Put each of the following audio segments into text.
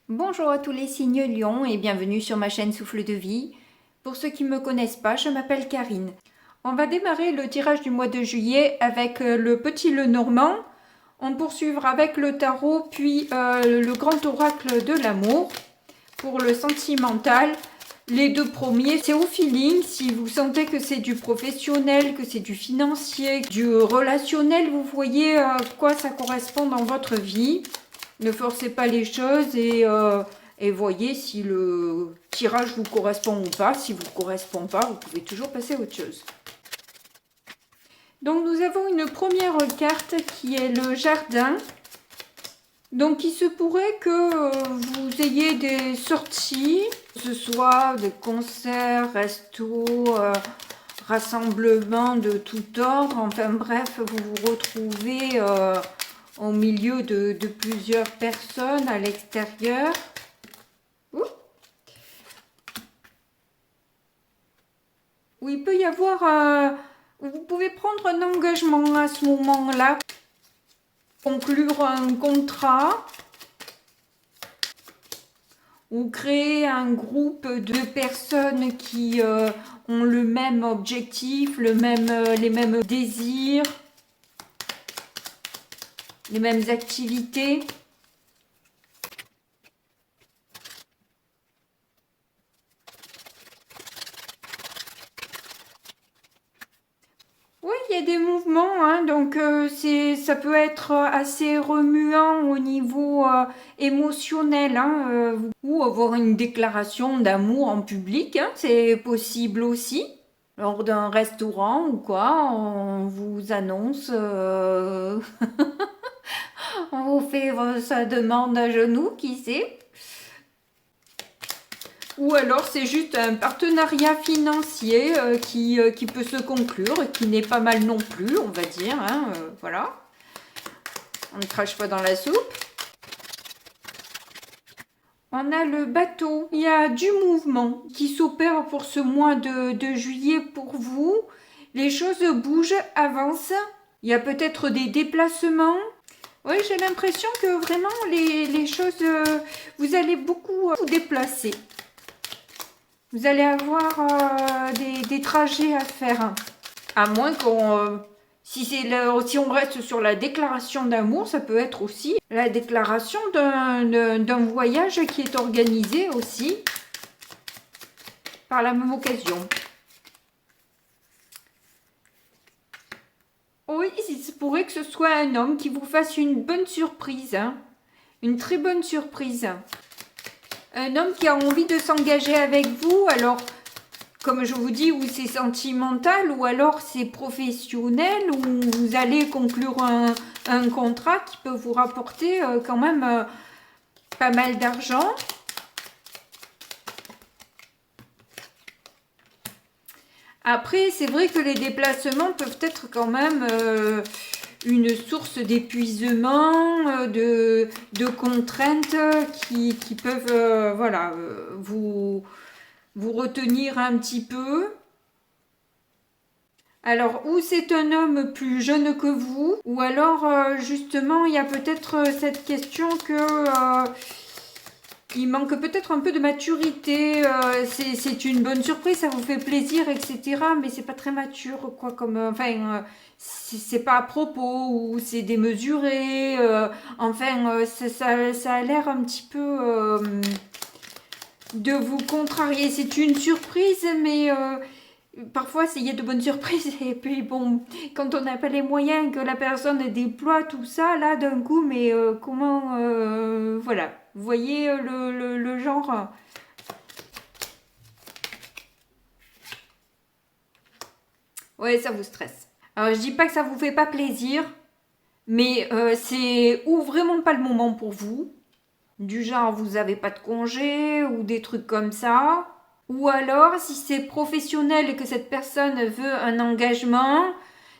Bonjour à tous les signes Lion et bienvenue sur ma chaîne Souffle de Vie. Pour ceux qui ne me connaissent pas, je m'appelle Karine. On va démarrer le tirage du mois de juillet avec le petit Lenormand. On poursuivra avec le tarot, puis le grand oracle de l'amour. Pour le sentimental, les deux premiers, c'est au feeling. Si vous sentez que c'est du professionnel, que c'est du financier, du relationnel, vous voyez à quoi ça correspond dans votre vie. Ne forcez pas les choses et voyez si le tirage vous correspond ou pas. Si vous ne correspond pas, vous pouvez toujours passer à autre chose. Donc nous avons une première carte qui est le jardin. Donc il se pourrait que vous ayez des sorties, que ce soit des concerts, restos, rassemblements de tout ordre. Enfin bref, vous vous retrouvez au milieu de plusieurs personnes à l'extérieur. Où il peut y avoir vous pouvez prendre un engagement à ce moment-là, conclure un contrat ou créer un groupe de personnes qui ont le même objectif, les mêmes désirs, les mêmes activités. Oui, il y a des mouvements, hein, donc ça peut être assez remuant au niveau émotionnel, hein, ou avoir une déclaration d'amour en public, hein, c'est possible aussi. Lors d'un restaurant ou quoi, on vous annonce, on vous fait sa demande à genoux, qui sait. Ou alors c'est juste un partenariat financier qui peut se conclure, qui n'est pas mal non plus, on va dire. Hein, voilà. On ne crache pas dans la soupe. On a le bateau. Il y a du mouvement qui s'opère pour ce mois de juillet pour vous. Les choses bougent, avancent. Il y a peut-être des déplacements. Oui, j'ai l'impression que vraiment les choses, vous allez beaucoup vous déplacer. Vous allez avoir des trajets à faire. À moins qu'on... si on reste sur la déclaration d'amour, ça peut être aussi la déclaration d'un voyage qui est organisé aussi par la même occasion. Oui, il se pourrait que ce soit un homme qui vous fasse une bonne surprise. Hein, une très bonne surprise. Un homme qui a envie de s'engager avec vous, alors, comme je vous dis, ou c'est sentimental, ou alors c'est professionnel, ou vous allez conclure un contrat qui peut vous rapporter quand même pas mal d'argent. Après, c'est vrai que les déplacements peuvent être quand même une source d'épuisement, de contraintes qui peuvent voilà, vous retenir un petit peu. Alors, ou c'est un homme plus jeune que vous, ou alors justement il y a peut-être cette question que il manque peut-être un peu de maturité. C'est une bonne surprise, ça vous fait plaisir, etc. Mais c'est pas très mature, quoi, comme enfin. C'est pas à propos ou c'est démesuré. Enfin, ça a l'air un petit peu de vous contrarier. C'est une surprise, mais parfois il y a de bonnes surprises. Et puis bon, quand on n'a pas les moyens, que la personne déploie tout ça, là d'un coup, mais comment... voilà, vous voyez le genre... Ouais, ça vous stresse. Alors, je dis pas que ça vous fait pas plaisir, mais c'est ou vraiment pas le moment pour vous, du genre vous avez pas de congé ou des trucs comme ça, ou alors si c'est professionnel et que cette personne veut un engagement,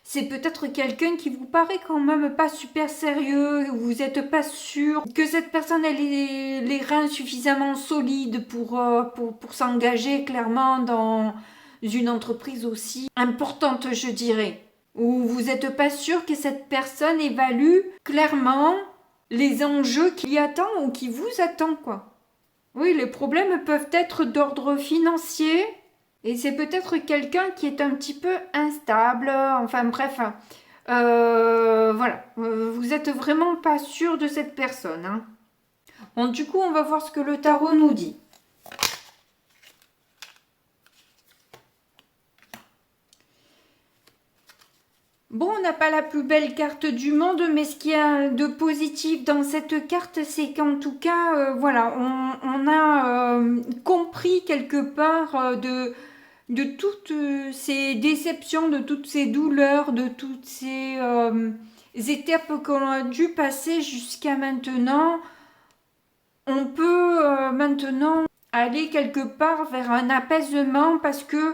c'est peut-être quelqu'un qui vous paraît quand même pas super sérieux, vous n'êtes pas sûr que cette personne ait les reins suffisamment solides pour s'engager clairement dans une entreprise aussi importante, je dirais. Ou vous n'êtes pas sûr que cette personne évalue clairement les enjeux qui attendent ou qui vous attendent, quoi. Oui, les problèmes peuvent être d'ordre financier et c'est peut-être quelqu'un qui est un petit peu instable. Enfin bref, voilà. Vous êtes vraiment pas sûr de cette personne, hein. Bon, du coup, on va voir ce que le tarot nous dit. Bon, on n'a pas la plus belle carte du monde, mais ce qu'il y a de positif dans cette carte, c'est qu'en tout cas, voilà, on a compris quelque part de toutes ces déceptions, de toutes ces douleurs, de toutes ces étapes qu'on a dû passer jusqu'à maintenant. On peut maintenant aller quelque part vers un apaisement parce que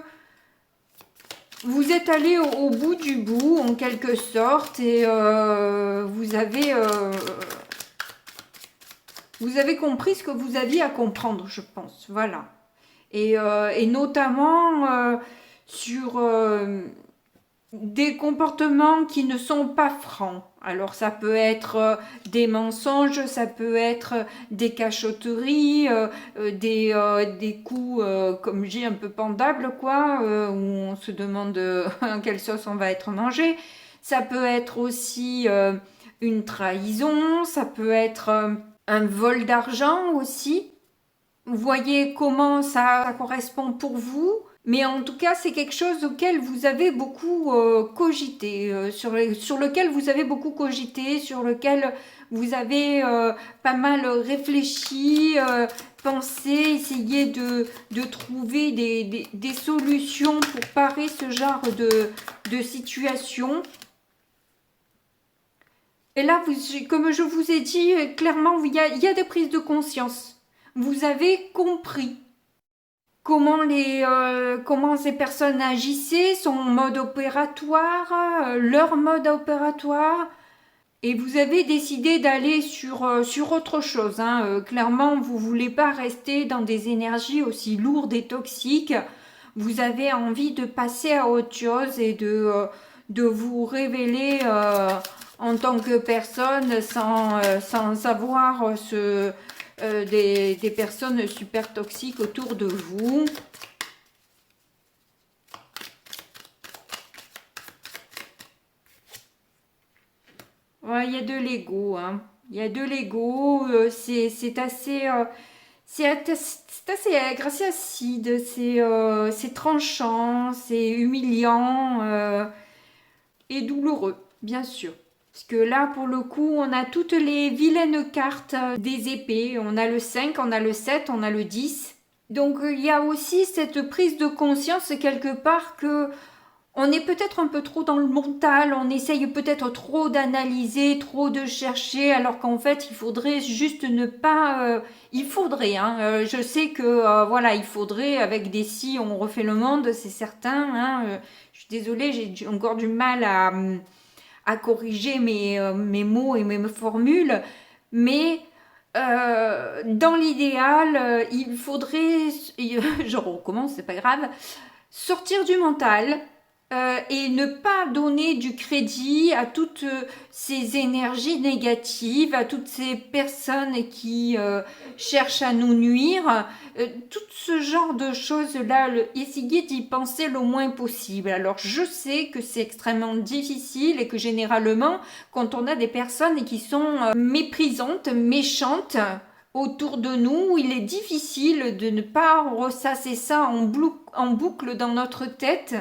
vous êtes allé au bout du bout, en quelque sorte, et vous avez compris ce que vous aviez à comprendre, je pense. Voilà. Et notamment sur des comportements qui ne sont pas francs. Alors ça peut être des mensonges, ça peut être des cachotteries, des coups, comme j'ai un peu pendables, quoi, où on se demande à quelle sauce on va être mangé. Ça peut être aussi une trahison, ça peut être un vol d'argent aussi. Vous voyez comment ça correspond pour vous. Mais en tout cas, c'est quelque chose auquel vous avez beaucoup cogité, sur lequel vous avez beaucoup cogité, sur lequel vous avez pas mal réfléchi, pensé, essayé de trouver des solutions pour parer ce genre de situation. Et là, comme je vous ai dit, clairement, il y a des prises de conscience. Vous avez compris comment ces personnes agissaient, son mode opératoire, leur mode opératoire. Et vous avez décidé d'aller sur autre chose, hein. Clairement, vous ne voulez pas rester dans des énergies aussi lourdes et toxiques. Vous avez envie de passer à autre chose et de vous révéler en tant que personne sans avoir des personnes super toxiques autour de vous. Ouais, il y a de l'ego, hein. Il y a de l'ego, c'est assez, assez acide, c'est tranchant, c'est humiliant et douloureux, bien sûr. Parce que là, pour le coup, on a toutes les vilaines cartes des épées. On a le 5, on a le 7, on a le 10. Donc, il y a aussi cette prise de conscience quelque part que on est peut-être un peu trop dans le mental, on essaye peut-être trop d'analyser, trop de chercher, alors qu'en fait, il faudrait juste ne pas... il faudrait, hein, je sais que, voilà, il faudrait, avec des si, on refait le monde, c'est certain, hein, je suis désolée, j'ai encore du mal à corriger mes mots et mes formules, mais dans l'idéal, il faudrait, je recommence, c'est pas grave, sortir du mental et ne pas donner du crédit à toutes ces énergies négatives, à toutes ces personnes qui cherchent à nous nuire, tout ce genre de choses-là, essayer d'y penser le moins possible. Alors je sais que c'est extrêmement difficile et que généralement, quand on a des personnes qui sont méprisantes, méchantes, autour de nous, il est difficile de ne pas ressasser ça en boucle dans notre tête.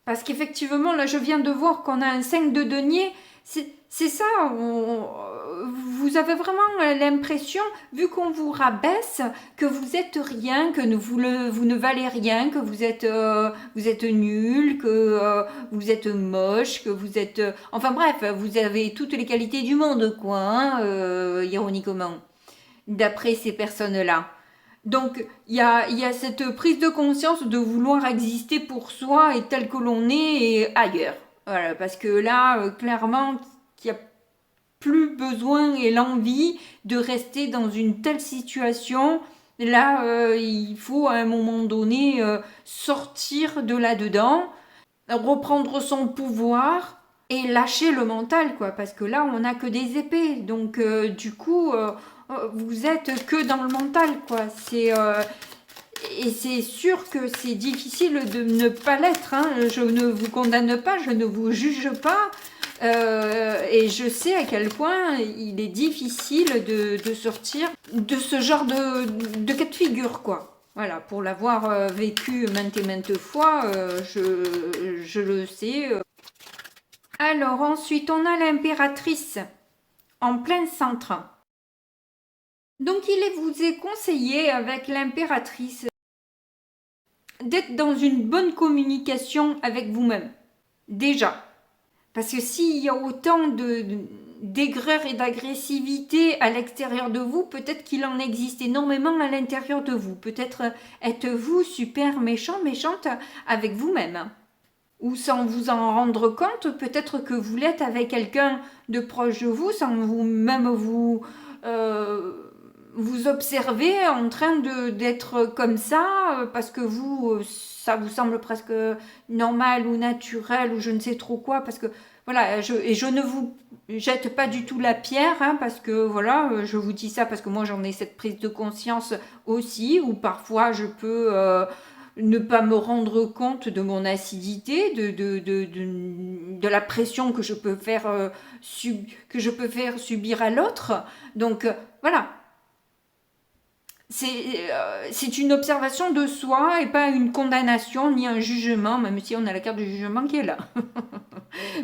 Parce qu'effectivement, là, je viens de voir qu'on a un 5 de denier. C'est ça, vous avez vraiment l'impression, vu qu'on vous rabaisse, que vous êtes rien, que vous ne valez rien, que vous êtes nul, que vous êtes moche, que vous êtes... enfin bref, vous avez toutes les qualités du monde, quoi, hein, ironiquement, d'après ces personnes-là. Donc, il y a cette prise de conscience de vouloir exister pour soi et tel que l'on est et ailleurs. Voilà, parce que là, clairement, il n'y a plus besoin et l'envie de rester dans une telle situation. Là, il faut à un moment donné sortir de là-dedans, reprendre son pouvoir et lâcher le mental, quoi. Parce que là, on n'a que des épées. Donc, du coup... vous êtes que dans le mental, quoi. Et c'est sûr que c'est difficile de ne pas l'être, hein. Je ne vous condamne pas, je ne vous juge pas. Et je sais à quel point il est difficile de sortir de ce genre de cas de figure, quoi. Voilà, pour l'avoir vécu maintes et maintes fois, je le sais. Alors ensuite, on a l'impératrice en plein centre. Donc vous est conseillé avec l'impératrice d'être dans une bonne communication avec vous-même. Déjà. Parce que s'il y a autant d'aigreur et d'agressivité à l'extérieur de vous, peut-être qu'il en existe énormément à l'intérieur de vous. Peut-être êtes-vous super méchant, méchante avec vous-même. Ou sans vous en rendre compte, peut-être que vous l'êtes avec quelqu'un de proche de vous, sans vous-même vous observer en train d'être comme ça, parce que ça vous semble presque normal ou naturel ou je ne sais trop quoi, parce que voilà, je ne vous jette pas du tout la pierre, hein, parce que voilà, je vous dis ça parce que moi j'en ai cette prise de conscience aussi, où parfois je peux ne pas me rendre compte de mon acidité, de la pression que je peux faire subir à l'autre. Donc voilà. C'est une observation de soi et pas une condamnation ni un jugement, même si on a la carte du jugement qui est là.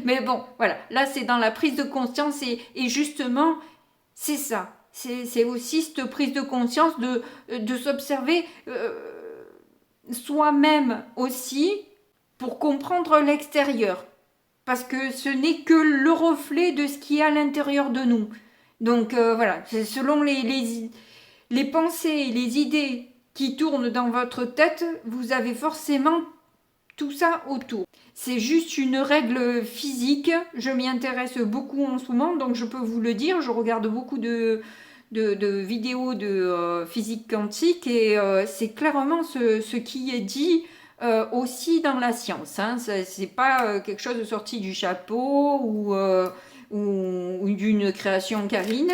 Mais bon, voilà, là c'est dans la prise de conscience et justement, c'est ça. C'est aussi cette prise de conscience de s'observer soi-même aussi pour comprendre l'extérieur. Parce que ce n'est que le reflet de ce qui est à l'intérieur de nous. Donc voilà, c'est selon les pensées et les idées qui tournent dans votre tête, vous avez forcément tout ça autour. C'est juste une règle physique. Je m'y intéresse beaucoup en ce moment, donc je peux vous le dire. Je regarde beaucoup de vidéos de physique quantique et c'est clairement ce qui est dit aussi dans la science. Hein. C'est pas quelque chose de sorti du chapeau ou d'une création Karine,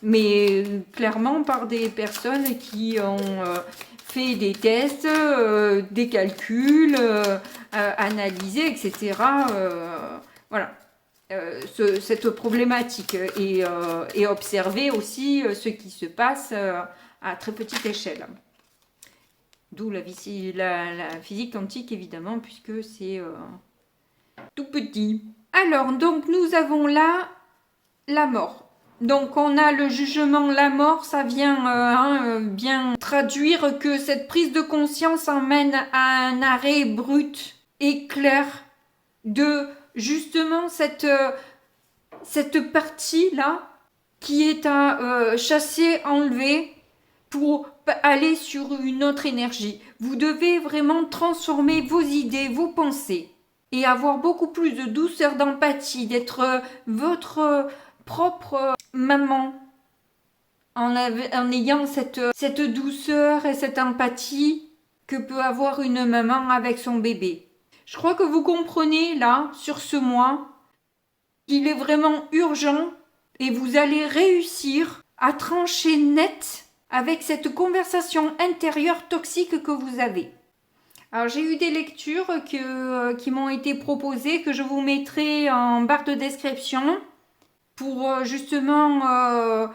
mais clairement par des personnes qui ont fait des tests, des calculs, analysé, etc. Voilà. Cette problématique et observer aussi ce qui se passe à très petite échelle. D'où la physique quantique, évidemment, puisque c'est tout petit. Alors, donc, nous avons là la mort. Donc on a le jugement, la mort, ça vient bien traduire que cette prise de conscience emmène à un arrêt brut et clair de justement cette partie-là qui est à chasser, enlever pour aller sur une autre énergie. Vous devez vraiment transformer vos idées, vos pensées et avoir beaucoup plus de douceur, d'empathie, d'être votre propre maman en ayant cette douceur et cette empathie que peut avoir une maman avec son bébé. Je crois que vous comprenez là, sur ce mois, qu'il est vraiment urgent et vous allez réussir à trancher net avec cette conversation intérieure toxique que vous avez. Alors j'ai eu des lectures qui m'ont été proposées, que je vous mettrai en barre de description pour justement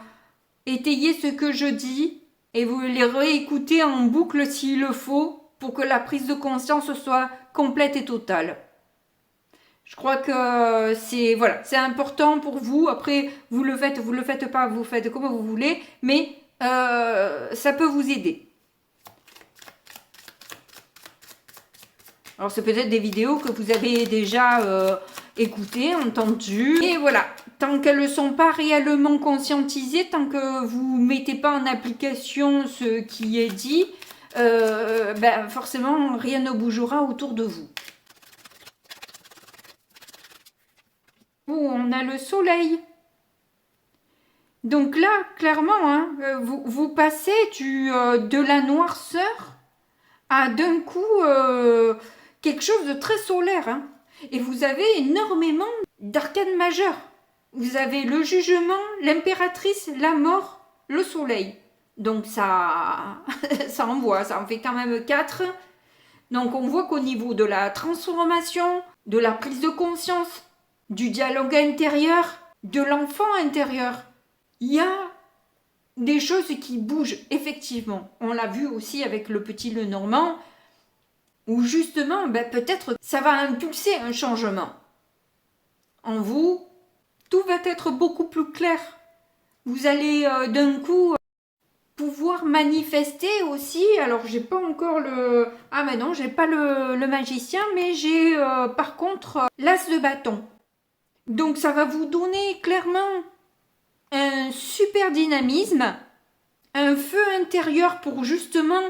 étayer ce que je dis et vous les réécouter en boucle s'il le faut pour que la prise de conscience soit complète et totale. Je crois que c'est important pour vous. Après, vous le faites pas, vous faites comme vous voulez, mais ça peut vous aider. Alors c'est peut-être des vidéos que vous avez déjà écoutées, entendues. Et voilà, tant qu'elles ne sont pas réellement conscientisées, tant que vous ne mettez pas en application ce qui est dit, forcément rien ne bougera autour de vous. On a le soleil. Donc là, clairement, hein, vous passez de la noirceur à d'un coup quelque chose de très solaire. Hein. Et vous avez énormément d'arcanes majeures. vous avez le jugement, l'impératrice, la mort, le soleil. Donc ça, ça envoie, ça en fait quand même 4. Donc on voit qu'au niveau de la transformation, de la prise de conscience, du dialogue intérieur, de l'enfant intérieur, il y a des choses qui bougent, effectivement. On l'a vu aussi avec le petit Lenormand, où justement, peut-être ça va impulser un changement. En vous, tout va être beaucoup plus clair. Vous allez d'un coup pouvoir manifester aussi. Alors, j'ai pas encore le... Ah, mais non, j'ai pas le magicien, mais j'ai par contre l'as de bâton. Donc, ça va vous donner clairement un super dynamisme, un feu intérieur pour justement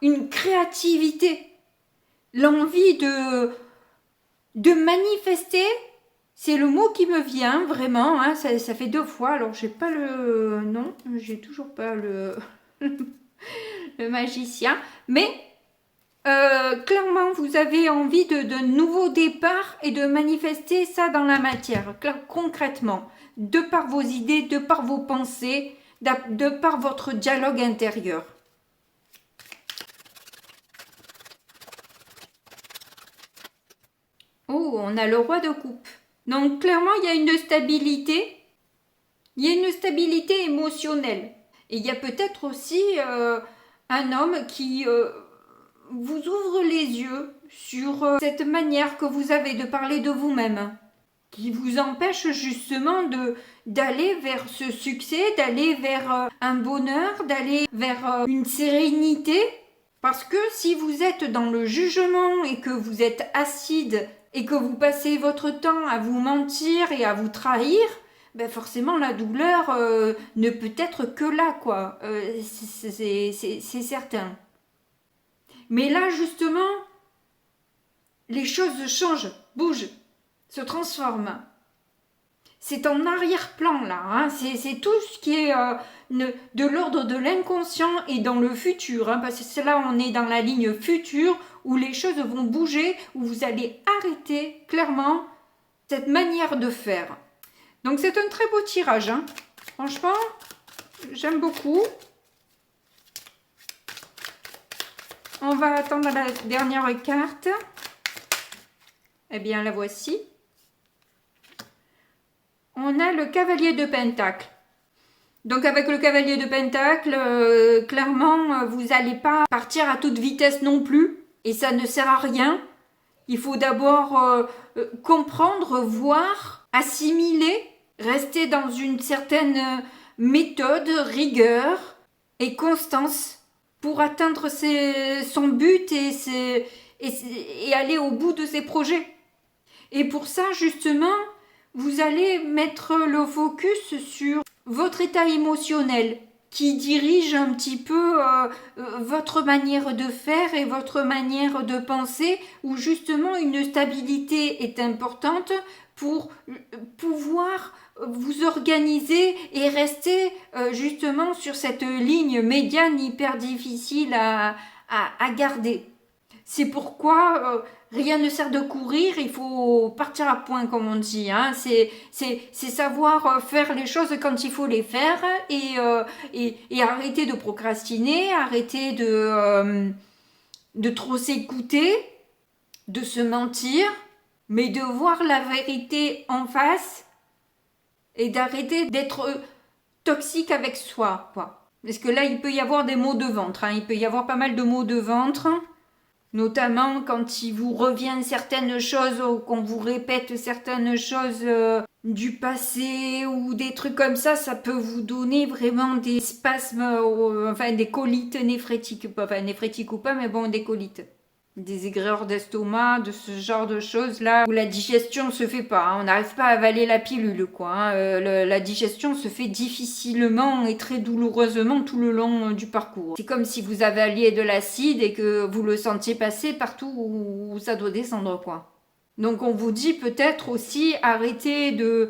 une créativité, l'envie de manifester. C'est le mot qui me vient vraiment, hein, ça fait 2 fois, alors j'ai pas le... Non, j'ai toujours pas le magicien, mais clairement vous avez envie de nouveaux départs et de manifester ça dans la matière, concrètement, de par vos idées, de par vos pensées, de par votre dialogue intérieur. Oh, on a le roi de coupe. Donc clairement, il y a une stabilité. Il y a une stabilité émotionnelle. Et il y a peut-être aussi un homme qui vous ouvre les yeux sur cette manière que vous avez de parler de vous-même, qui vous empêche justement d'aller vers ce succès, d'aller vers un bonheur, d'aller vers une sérénité. Parce que si vous êtes dans le jugement et que vous êtes acide et que vous passez votre temps à vous mentir et à vous trahir, forcément la douleur ne peut être que là, quoi. C'est certain. Mais là, justement, les choses changent, bougent, se transforment. C'est en arrière-plan, là. Hein. C'est tout ce qui est de l'ordre de l'inconscient et dans le futur. Hein, parce que là, on est dans la ligne future où les choses vont bouger, où vous allez arrêter clairement cette manière de faire. Donc, c'est un très beau tirage. Hein. Franchement, j'aime beaucoup. On va attendre la dernière carte. Eh bien, la voici. On a le cavalier de Pentacle. Donc avec le cavalier de Pentacle, clairement, vous n'allez pas partir à toute vitesse non plus. Et ça ne sert à rien. Il faut d'abord comprendre, voir, assimiler, rester dans une certaine méthode, rigueur et constance pour atteindre son but et aller au bout de ses projets. Et pour ça, justement, vous allez mettre le focus sur votre état émotionnel qui dirige un petit peu votre manière de faire et votre manière de penser, où justement une stabilité est importante pour pouvoir vous organiser et rester justement sur cette ligne médiane hyper difficile à garder. C'est pourquoi rien ne sert de courir, il faut partir à point comme on dit. Hein. C'est savoir faire les choses quand il faut les faire et arrêter de procrastiner, arrêter de trop s'écouter, de se mentir, mais de voir la vérité en face et d'arrêter d'être toxique avec soi, quoi. Parce que là, il peut y avoir des maux de ventre, hein. Il peut y avoir pas mal de maux de ventre. Notamment quand il vous revient certaines choses ou qu'on vous répète certaines choses du passé ou des trucs comme ça peut vous donner vraiment des spasmes, enfin des colites néphrétiques, enfin néphrétiques ou pas, mais bon, des colites. Des aigreurs d'estomac, de ce genre de choses là où la digestion se fait pas, hein. On n'arrive pas à avaler la pilule, quoi. Hein. La digestion se fait difficilement et très douloureusement tout le long du parcours. C'est comme si vous avaliez de l'acide et que vous le sentiez passer partout où ça doit descendre, quoi. Donc on vous dit peut-être aussi arrêtez de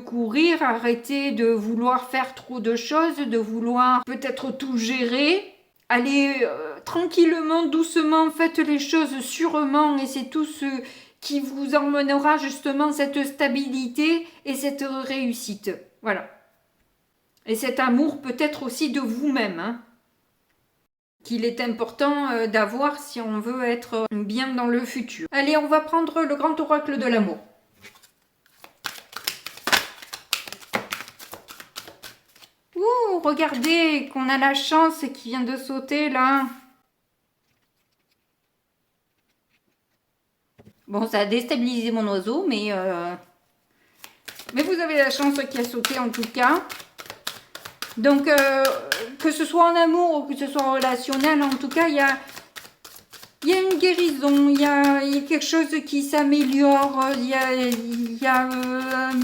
courir, arrêtez de vouloir faire trop de choses, de vouloir peut-être tout gérer. Allez tranquillement, doucement, faites les choses sûrement et c'est tout ce qui vous emmènera justement cette stabilité et cette réussite. Voilà. Et cet amour peut-être aussi de vous-même, hein, qu'il est important d'avoir si on veut être bien dans le futur. Allez, on va prendre le grand oracle de l'amour. Ouh, regardez qu'on a la chance qui vient de sauter là. Bon, ça a déstabilisé mon oiseau, mais vous avez la chance qui a sauté en tout cas. Donc, que ce soit en amour ou que ce soit en relationnel, en tout cas, il y a une guérison, il y a quelque chose qui s'améliore, il y a un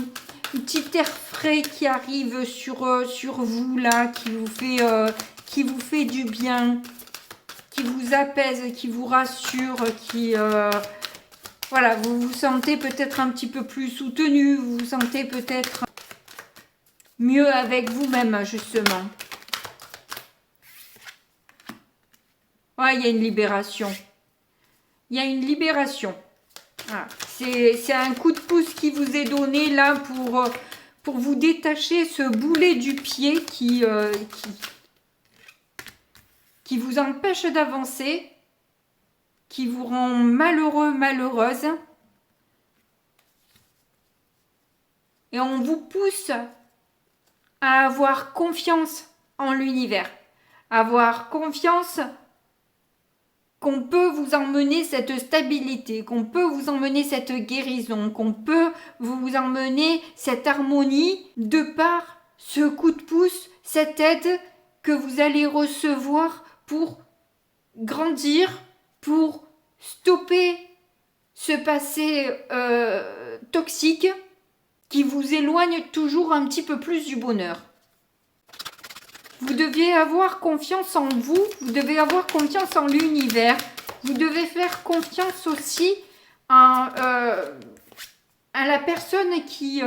petit air frais qui arrive sur vous, là, qui vous fait du bien, qui vous apaise, qui vous rassure, voilà, vous vous sentez peut-être un petit peu plus soutenu, vous vous sentez peut-être mieux avec vous-même, justement. Ouais, il y a une libération. Il y a une libération. Voilà. C'est un coup de pouce qui vous est donné là pour vous détacher ce boulet du pied qui vous empêche d'avancer, qui vous rend malheureux, malheureuse. Et on vous pousse à avoir confiance en l'univers, avoir confiance qu'on peut vous emmener cette stabilité, qu'on peut vous emmener cette guérison, qu'on peut vous emmener cette harmonie de par ce coup de pouce, cette aide que vous allez recevoir pour grandir, pour stopper ce passé toxique qui vous éloigne toujours un petit peu plus du bonheur. Vous devez avoir confiance en vous, vous devez avoir confiance en l'univers, vous devez faire confiance aussi à la personne qui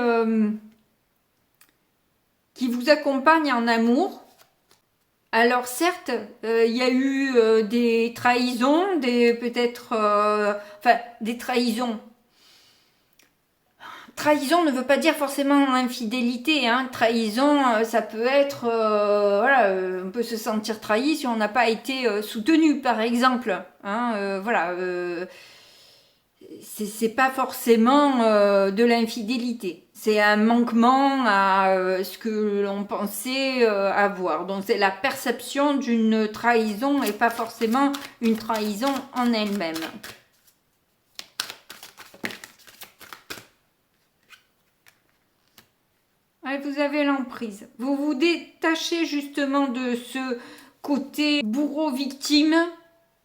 vous accompagne en amour. Alors certes, il y a eu des trahisons, des trahisons. Trahison ne veut pas dire forcément infidélité, hein. Trahison, ça peut être, voilà, on peut se sentir trahi si on n'a pas été soutenu, par exemple, hein, voilà, c'est pas forcément de l'infidélité, c'est un manquement à ce que l'on pensait avoir. Donc c'est la perception d'une trahison et pas forcément une trahison en elle-même. Vous avez l'emprise. Vous vous détachez justement de ce côté bourreau-victime,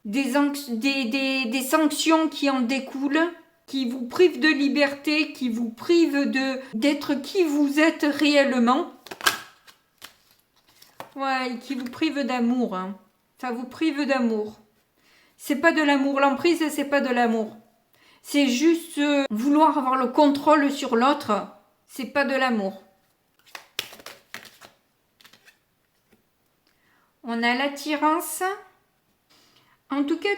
des sanctions qui en découlent, qui vous privent de liberté, qui vous privent d'être qui vous êtes réellement. Ouais, qui vous privent d'amour. Hein. Ça vous prive d'amour. C'est pas de l'amour. L'emprise, c'est pas de l'amour. C'est juste vouloir avoir le contrôle sur l'autre. C'est pas de l'amour. On a l'attirance. En tout cas,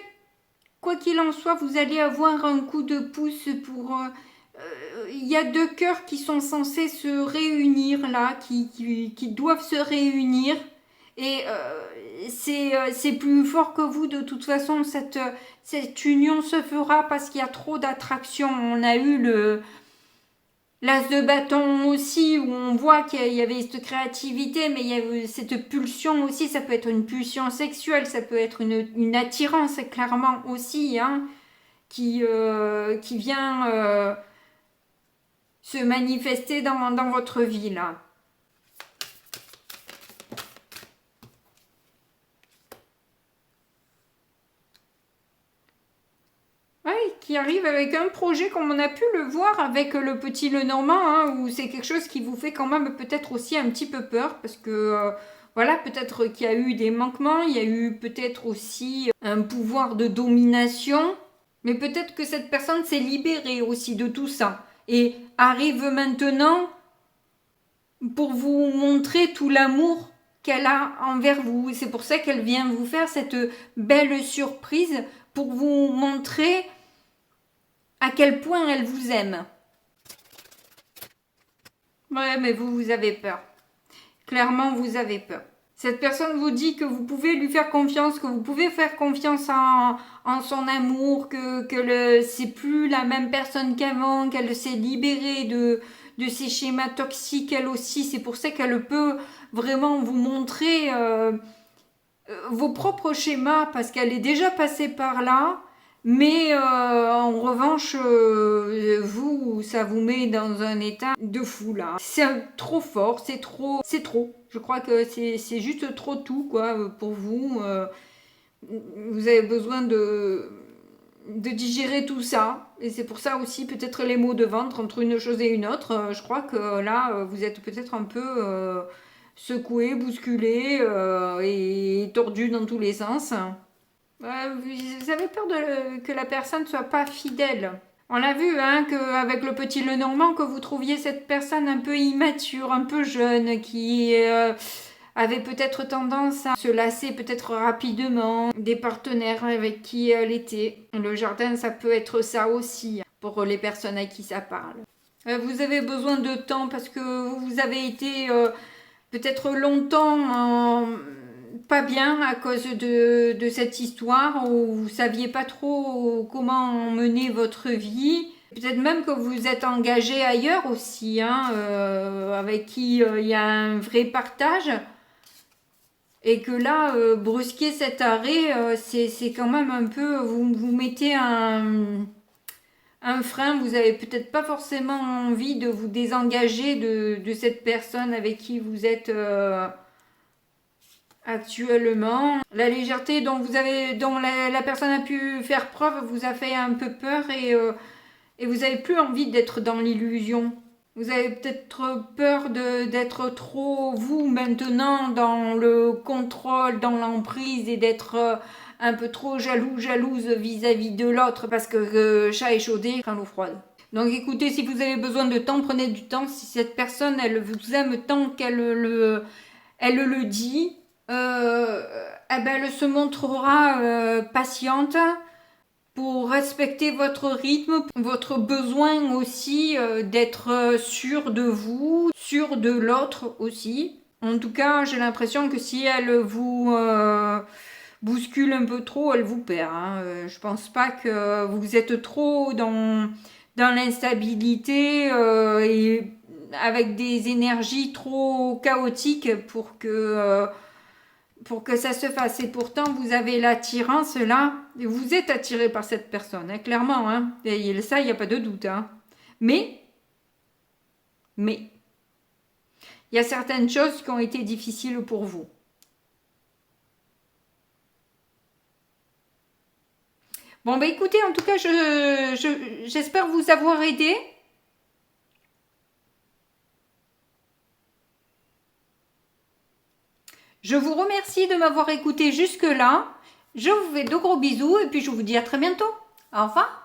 quoi qu'il en soit, vous allez avoir un coup de pouce pour... Il y a deux cœurs qui sont censés se réunir là, qui doivent se réunir. Et c'est plus fort que vous de toute façon. Cette union se fera parce qu'il y a trop d'attraction. On a eu l'as de bâton aussi, où on voit qu'il y avait cette créativité, mais il y a cette pulsion aussi. Ça peut être une pulsion sexuelle, ça peut être une attirance clairement aussi, hein, qui vient se manifester dans votre vie là. Qui arrive avec un projet comme on a pu le voir avec le petit Lenormand, hein, où c'est quelque chose qui vous fait quand même peut-être aussi un petit peu peur, parce que voilà, peut-être qu'il y a eu des manquements, il y a eu peut-être aussi un pouvoir de domination, mais peut-être que cette personne s'est libérée aussi de tout ça, et arrive maintenant pour vous montrer tout l'amour qu'elle a envers vous. C'est pour ça qu'elle vient vous faire cette belle surprise, pour vous montrer à quel point elle vous aime. Ouais, mais vous avez peur. Clairement, vous avez peur. Cette personne vous dit que vous pouvez lui faire confiance, que vous pouvez faire confiance en son amour, que c'est plus la même personne qu'avant, qu'elle s'est libérée de ces schémas toxiques elle aussi. C'est pour ça qu'elle peut vraiment vous montrer vos propres schémas parce qu'elle est déjà passée par là. Mais en revanche, vous, ça vous met dans un état de fou là. C'est trop fort, c'est trop. Je crois que c'est juste trop tout quoi pour vous. Vous avez besoin de digérer tout ça. Et c'est pour ça aussi peut-être les maux de ventre entre une chose et une autre. Je crois que là, vous êtes peut-être un peu secoué, bousculé et tordu dans tous les sens. Vous avez peur que la personne ne soit pas fidèle. On l'a vu, hein, qu'avec le petit Lenormand, que vous trouviez cette personne un peu immature, un peu jeune, qui avait peut-être tendance à se lasser peut-être rapidement des partenaires avec qui elle était. Le jardin, ça peut être ça aussi, pour les personnes à qui ça parle. Vous avez besoin de temps parce que vous avez été peut-être longtemps pas bien à cause de cette histoire où vous saviez pas trop comment mener votre vie. Peut-être même que vous êtes engagé ailleurs aussi, hein, avec qui il y a un vrai partage. Et que là, brusquer cet arrêt, c'est quand même un peu... Vous mettez un frein, vous avez peut-être pas forcément envie de vous désengager de cette personne avec qui vous êtes... actuellement. La légèreté dont la personne a pu faire preuve vous a fait un peu peur et vous n'avez plus envie d'être dans l'illusion. Vous avez peut-être peur d'être trop vous maintenant dans le contrôle, dans l'emprise et d'être un peu trop jalouse vis-à-vis de l'autre parce que chat échaudé craint l'eau froide. Donc écoutez, si vous avez besoin de temps, prenez du temps. Si cette personne, elle vous aime tant qu'elle le dit, elle se montrera patiente pour respecter votre rythme, votre besoin aussi d'être sûr de vous, sûr de l'autre aussi. En tout cas, j'ai l'impression que si elle vous bouscule un peu trop, elle vous perd. Hein. Je pense pas que vous êtes trop dans l'instabilité et avec des énergies trop chaotiques pour que ça se fasse. Et pourtant, vous avez l'attirance là. Vous êtes attiré par cette personne, hein, clairement. Hein. Et ça, il n'y a pas de doute. Hein. Mais, il y a certaines choses qui ont été difficiles pour vous. Bon, écoutez, en tout cas, j'espère vous avoir aidé. Je vous remercie de m'avoir écouté jusque-là. Je vous fais de gros bisous et puis je vous dis à très bientôt. Au revoir.